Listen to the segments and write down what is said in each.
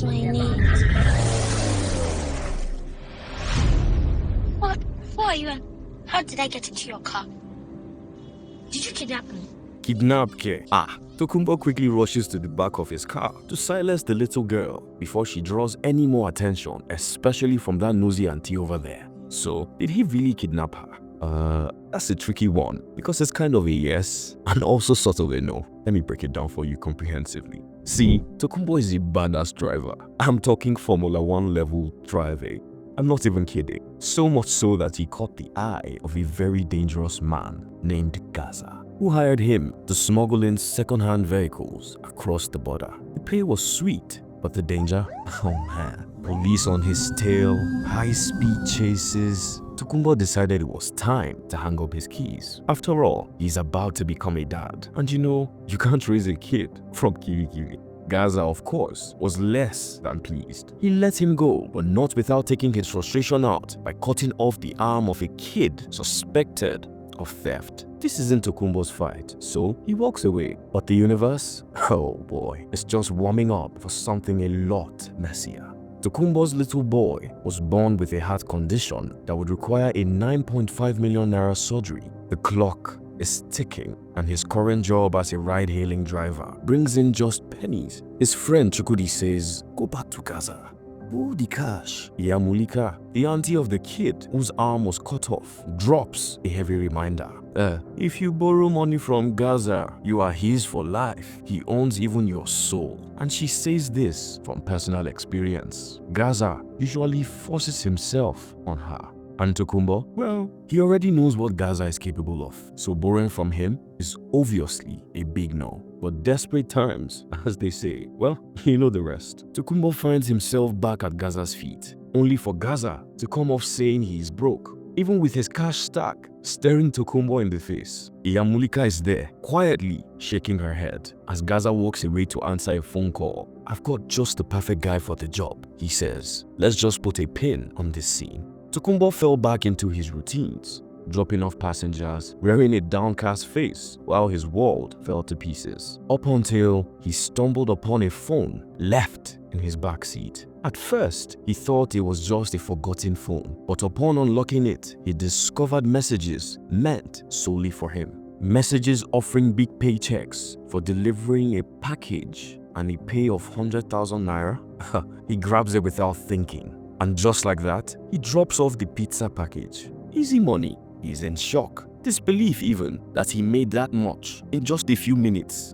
That's my name. What? Who are you and how did I get into your car? Did you kidnap me? Kidnap ke? Tokunbo quickly rushes to the back of his car to silence the little girl before she draws any more attention, especially from that nosy auntie over there. So, did he really kidnap her? That's a tricky one because it's kind of a yes and also sort of a no. Let me break it down for you comprehensively. See, Tokunbo is a badass driver. I'm talking Formula 1 level driving. I'm not even kidding. So much so that he caught the eye of a very dangerous man named Gaza, who hired him to smuggle in second-hand vehicles across the border. The pay was sweet, but the danger? Oh man. Police on his tail, high-speed chases. Tokunbo decided it was time to hang up his keys. After all, he's about to become a dad. And you know, you can't raise a kid from Kirikiri. Gaza, of course, was less than pleased. He let him go, but not without taking his frustration out by cutting off the arm of a kid suspected of theft. This isn't Tokunbo's fight, so he walks away. But the universe? Oh boy, it's just warming up for something a lot messier. Tokunbo's little boy was born with a heart condition that would require a 9.5 million naira surgery. The clock is ticking, and his current job as a ride-hailing driver brings in just pennies. His friend Chukudi says, "Go back to Gaza. Oh, the cash." Yamulika, the auntie of the kid whose arm was cut off, drops a heavy reminder. If you borrow money from Gaza, you are his for life. He owns even your soul. And she says this from personal experience. Gaza usually forces himself on her. And Tokunbo? Well, he already knows what Gaza is capable of, so borrowing from him is obviously a big no. But desperate times, as they say, well, you know the rest. Tokunbo finds himself back at Gaza's feet, only for Gaza to come off saying he is broke, even with his cash stack staring Tokunbo in the face. Iyamulika is there, quietly shaking her head as Gaza walks away to answer a phone call. "I've got just the perfect guy for the job," he says. "Let's just put a pin on this scene." Tokunbo fell back into his routines, dropping off passengers, wearing a downcast face while his world fell to pieces. Up until he stumbled upon a phone left in his backseat. At first, he thought it was just a forgotten phone, but upon unlocking it, he discovered messages meant solely for him. Messages offering big paychecks for delivering a package and a pay of 100,000 naira. He grabs it without thinking. And just like that, he drops off the pizza package. Easy money. He's in shock, disbelief even, that he made that much in just a few minutes.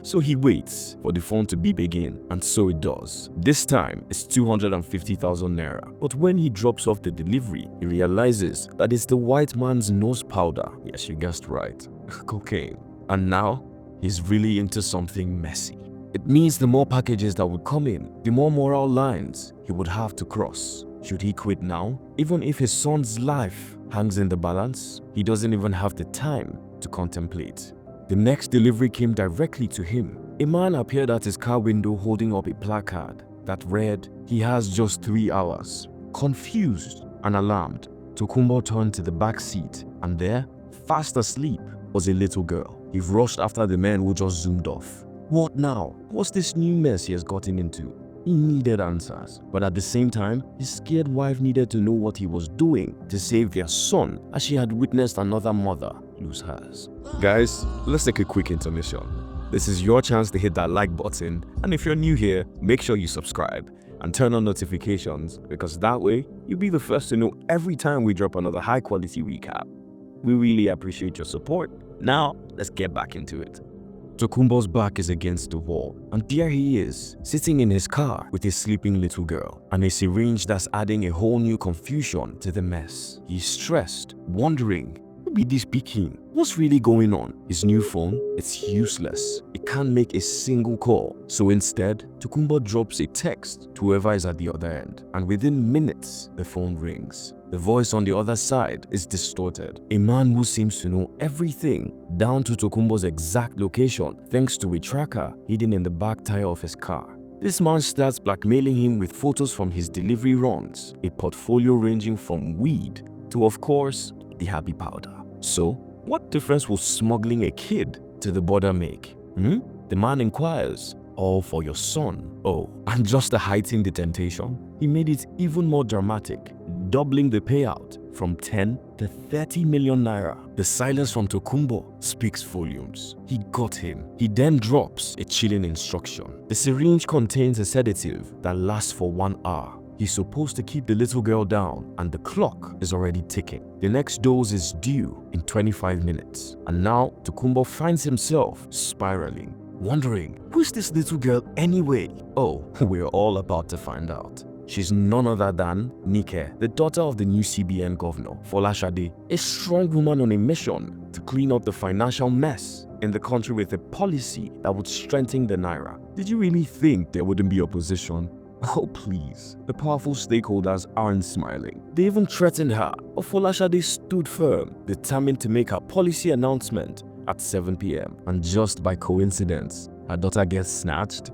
So he waits for the phone to beep again, and so it does. This time, it's 250,000 naira. But when he drops off the delivery, he realizes that it's the white man's nose powder. Yes, you guessed right. Cocaine. And now, he's really into something messy. It means the more packages that would come in, the more moral lines he would have to cross. Should he quit now? Even if his son's life hangs in the balance, he doesn't even have the time to contemplate. The next delivery came directly to him. A man appeared at his car window holding up a placard that read, "He has just 3 hours." Confused and alarmed, Tokunbo turned to the back seat, and there, fast asleep, was a little girl. He rushed after the man who just zoomed off. What now? What's this new mess he has gotten into? He needed answers, but at the same time, his scared wife needed to know what he was doing to save their son, as she had witnessed another mother lose hers. Guys, let's take a quick intermission. This is your chance to hit that like button, and if you're new here, make sure you subscribe and turn on notifications, because that way, you'll be the first to know every time we drop another high-quality recap. We really appreciate your support. Now, let's get back into it. Tokunbo's back is against the wall, and there he is, sitting in his car with his sleeping little girl, and a syringe that's adding a whole new confusion to the mess. He's stressed, wondering, who be this speaking? What's really going on? His new phone, it's useless. It can't make a single call. So instead, Tokunbo drops a text to whoever is at the other end, and within minutes, the phone rings. The voice on the other side is distorted. A man who seems to know everything, down to Tokunbo's exact location, thanks to a tracker hidden in the back tire of his car. This man starts blackmailing him with photos from his delivery runs, a portfolio ranging from weed to, of course, the happy powder. So, what difference will smuggling a kid to the border make? The man inquires. All for your son. Oh, And just to heighten the temptation, he made it even more dramatic, doubling the payout from 10 to 30 million naira. The silence from TOKUNBO speaks volumes. He got him. He then drops a chilling instruction. The syringe contains a sedative that lasts for 1 hour. He's supposed to keep the little girl down, and the clock is already ticking. The next dose is due in 25 minutes. And now TOKUNBO finds himself spiraling, wondering, who's this little girl anyway? Oh, we're all about to find out. She's none other than Nike, the daughter of the new CBN governor, Folashade, a strong woman on a mission to clean up the financial mess in the country with a policy that would strengthen the naira. Did you really think there wouldn't be opposition? Oh please, the powerful stakeholders aren't smiling. They even threatened her, but Folashade stood firm, determined to make her policy announcement at 7 p.m. And just by coincidence, her daughter gets snatched.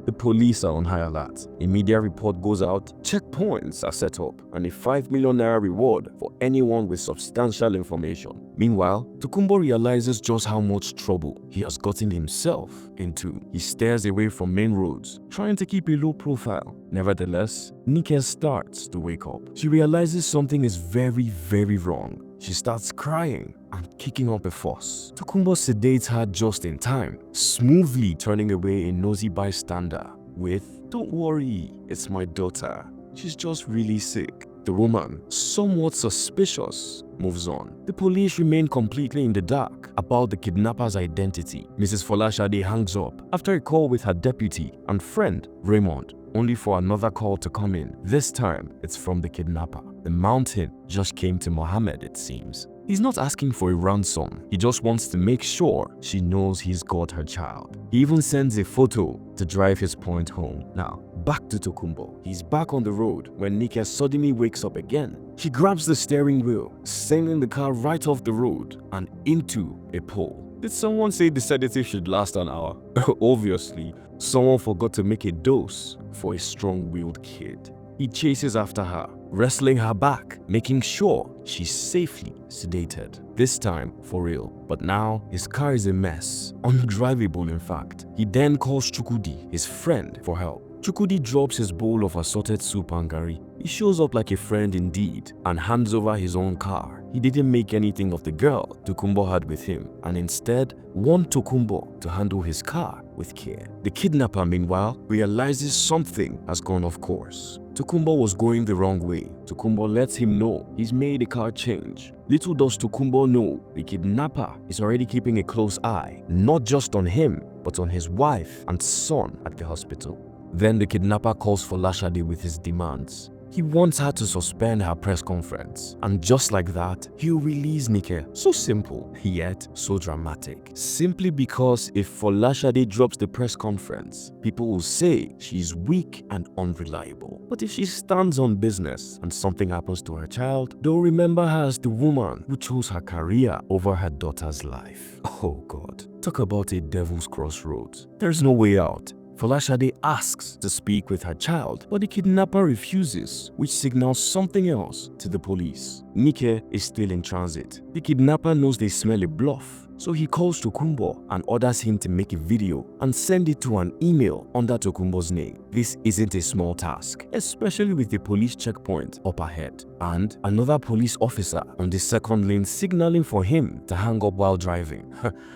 The police are on high alert. A media report goes out, checkpoints are set up, and a 5 million naira reward for anyone with substantial information. Meanwhile, TOKUNBO realizes just how much trouble he has gotten himself into. He stares away from main roads, trying to keep a low profile. Nevertheless, Nike starts to wake up. She realizes something is very wrong. She starts crying and kicking up a fuss. TOKUNBO sedates her just in time, smoothly turning away a nosy bystander with, "Don't worry, it's my daughter. She's just really sick." The woman, somewhat suspicious, moves on. The police remain completely in the dark about the kidnapper's identity. Mrs. Folashade hangs up after a call with her deputy and friend, Raymond, only for another call to come in. This time, it's from the kidnapper. The mountain just came to Mohammed, it seems. He's not asking for a ransom. He just wants to make sure she knows he's got her child. He even sends a photo to drive his point home. Now, back to TOKUNBO. He's back on the road when Nike suddenly wakes up again. She grabs the steering wheel, sending the car right off the road and into a pole. Did someone say the sedative should last an hour? Obviously, someone forgot to make a dose for a strong-willed kid. He chases after her, wrestling her back, making sure she's safely sedated. This time, for real. But now, his car is a mess. Undrivable, in fact. He then calls Chukudi, his friend, for help. Chukudi drops his bowl of assorted soup and curry. He shows up like a friend indeed and hands over his own car. He didn't make anything of the girl TOKUNBO had with him and instead warned TOKUNBO to handle his car with care. The kidnapper, meanwhile, realizes something has gone off course. TOKUNBO was going the wrong way. TOKUNBO lets him know he's made a car change. Little does TOKUNBO know the kidnapper is already keeping a close eye, not just on him, but on his wife and son at the hospital. Then the kidnapper calls Folashade with his demands. He wants her to suspend her press conference, and just like that, he'll release Nike. So simple, yet so dramatic. Simply because if Folashade drops the press conference, people will say she's weak and unreliable. But if she stands on business and something happens to her child, they'll remember her as the woman who chose her career over her daughter's life. Oh God, talk about a devil's crossroads. There's no way out. Folashade asks to speak with her child, but the kidnapper refuses, which signals something else to the police. Nike is still in transit. The kidnapper knows they smell a bluff, so he calls TOKUNBO and orders him to make a video and send it to an email under TOKUNBO's name. This isn't a small task, especially with the police checkpoint up ahead and another police officer on the second lane signaling for him to hang up while driving.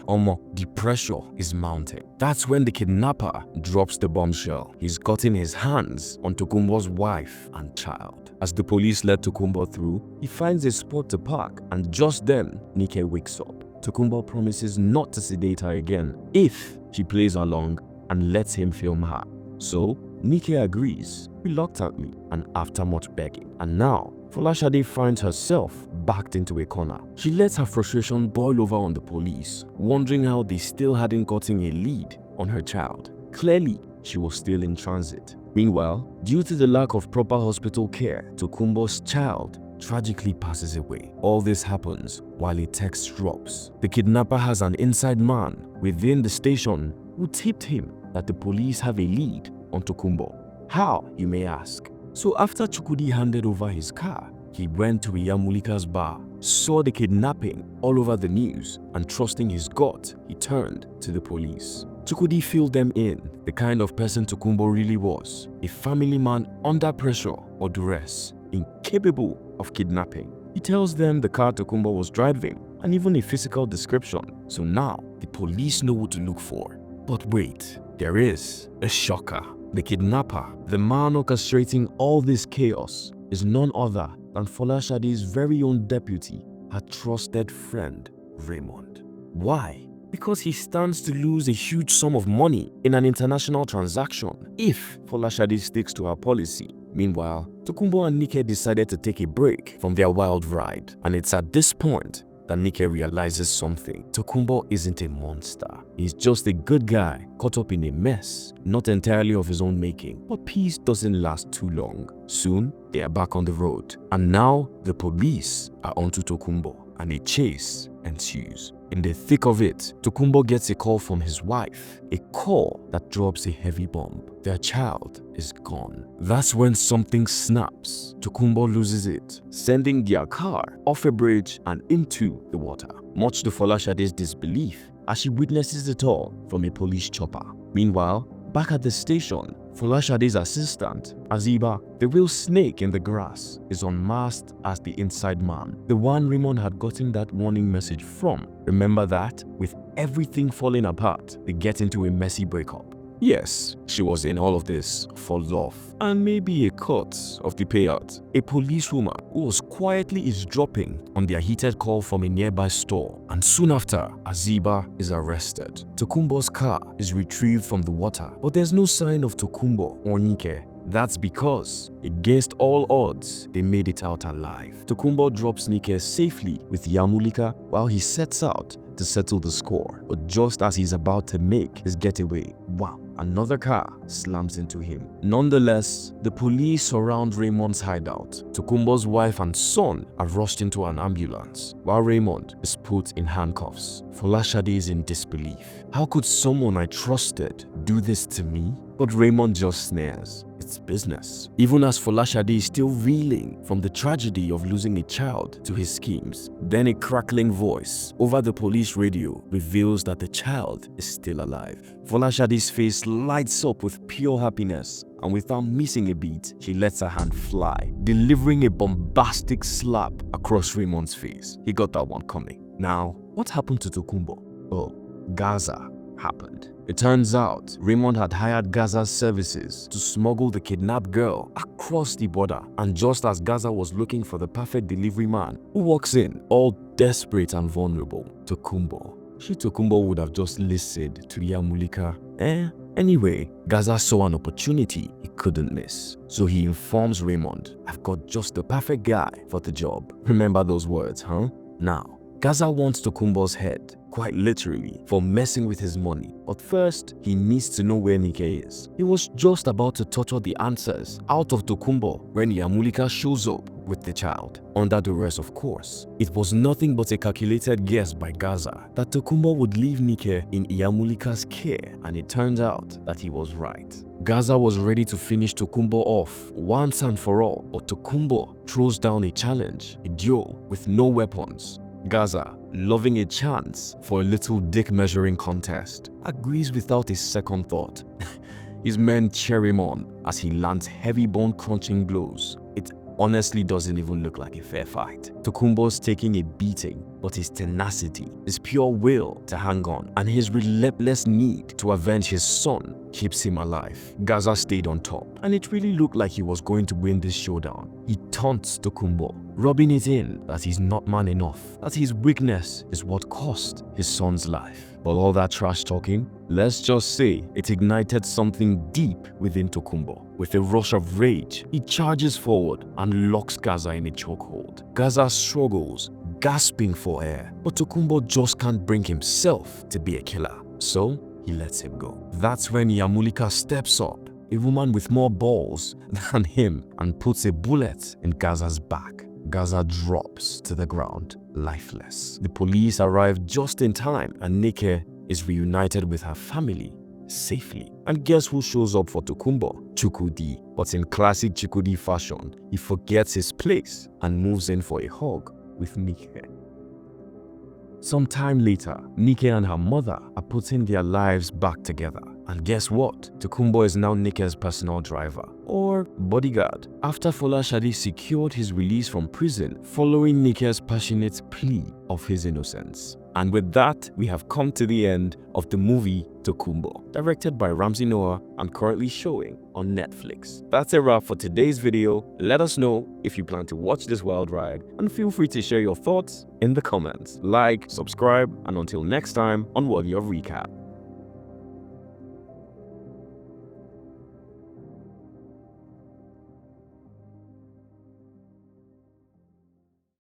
The pressure is mounting. That's when the kidnapper drops the bombshell. He's gotten his hands on TOKUNBO's wife and child. As the police let TOKUNBO through, he finds a spot to park, and just then, Nike wakes up. TOKUNBO promises not to sedate her again if she plays along and lets him film her. So, Nike agrees, reluctantly and after much begging. And now, Folashade finds herself backed into a corner. She lets her frustration boil over on the police, wondering how they still hadn't gotten a lead on her child. Clearly, she was still in transit. Meanwhile, due to the lack of proper hospital care, TOKUNBO's child tragically passes away. All this happens while a text drops. The kidnapper has an inside man within the station who tipped him that the police have a lead on TOKUNBO. How, you may ask? So after Chukudi handed over his car, he went to Iyamulika's bar, saw the kidnapping all over the news, and trusting his gut, he turned to the police. Chukwudi filled them in, the kind of person TOKUNBO really was, a family man under pressure or duress, incapable of kidnapping. He tells them the car TOKUNBO was driving and even a physical description, so now the police know what to look for. But wait, there is a shocker. The kidnapper, the man orchestrating all this chaos, is none other than Folashade's very own deputy, her trusted friend, Raymond. Why? Because he stands to lose a huge sum of money in an international transaction if Folashade sticks to her policy. Meanwhile, TOKUNBO and Nike decided to take a break from their wild ride, and it's at this point that Nike realizes something. TOKUNBO isn't a monster. He's just a good guy caught up in a mess, not entirely of his own making. But peace doesn't last too long. Soon, they are back on the road, and now the police are onto TOKUNBO, and a chase ensues. In the thick of it, TOKUNBO gets a call from his wife, a call that drops a heavy bomb. Their child is gone. That's when something snaps. TOKUNBO loses it, sending their car off a bridge and into the water, much to Folashade's disbelief as she witnesses it all from a police chopper. Meanwhile, back at the station, Folashade's assistant, Aziba, the real snake in the grass, is unmasked as the inside man, the one Raymond had gotten that warning message from. Remember that? With everything falling apart, they get into a messy breakup. Yes, she was in all of this for love and maybe a cut of the payout. A policewoman who was quietly eavesdropping on their heated call from a nearby store, and soon after, Aziba is arrested. TOKUNBO's car is retrieved from the water, but there's no sign of TOKUNBO or Nike. That's because, against all odds, they made it out alive. TOKUNBO drops Nike safely with Yamulika while he sets out to settle the score. But just as he's about to make his getaway, wow, another car slams into him. Nonetheless, the police surround Raymond's hideout. TOKUNBO's wife and son are rushed into an ambulance, while Raymond is put in handcuffs. Folashade is in disbelief. How could someone I trusted do this to me? But Raymond just sneers. It's business. Even as Folashade is still reeling from the tragedy of losing a child to his schemes, then a crackling voice over the police radio reveals that the child is still alive. Folashade's face lights up with pure happiness, and without missing a beat, she lets her hand fly, delivering a bombastic slap across Raymond's face. He got that one coming. Now, what happened to TOKUNBO? Oh, Gaza happened. It turns out Raymond had hired Gaza's services to smuggle the kidnapped girl across the border, and just as Gaza was looking for the perfect delivery man, who walks in all desperate and vulnerable? TOKUNBO. TOKUNBO would have just listened to Yamulika. Anyway, Gaza saw an opportunity he couldn't miss, so he informs Raymond, "I've got just the perfect guy for the job." Remember those words, huh? Now, Gaza wants TOKUNBO's head, quite literally, for messing with his money. But first, he needs to know where Nike is. He was just about to torture the answers out of TOKUNBO when Yamulika shows up with the child. Under duress, of course. It was nothing but a calculated guess by Gaza that TOKUNBO would leave Nike in Yamulika's care, and it turns out that he was right. Gaza was ready to finish TOKUNBO off once and for all, but TOKUNBO throws down a challenge, a duel with no weapons. Gaza, loving a chance for a little dick measuring contest, agrees without a second thought. His men cheer him on as he lands heavy bone crunching blows. It honestly doesn't even look like a fair fight. TOKUNBO's taking a beating, but his tenacity, his pure will to hang on, and his relentless need to avenge his son keeps him alive. Gaza stayed on top, and it really looked like he was going to win this showdown. He taunts TOKUNBO, rubbing it in that he's not man enough, that his weakness is what cost his son's life. But all that trash talking, let's just say it ignited something deep within TOKUNBO. With a rush of rage, he charges forward and locks Gaza in a chokehold. Gaza struggles, gasping for air, but TOKUNBO just can't bring himself to be a killer, so he lets him go. That's when Yamulika steps up, a woman with more balls than him, and puts a bullet in Gaza's back. Gaza drops to the ground, lifeless. The police arrive just in time, and Nike is reunited with her family safely. And guess who shows up for TOKUNBO? Chukwudi. But in classic Chukwudi fashion, he forgets his place and moves in for a hug with Nike. Some time later, Nike and her mother are putting their lives back together. And guess what? Tokunbo is now Nike's personal driver, or bodyguard, after Folashade secured his release from prison following Nike's passionate plea of his innocence. And with that, we have come to the end of the movie Tokunbo, directed by Ramsey Nouah and currently showing on Netflix. That's a wrap for today's video. Let us know if you plan to watch this wild ride, and feel free to share your thoughts in the comments. Like, subscribe, and until next time on Worthy of Recap.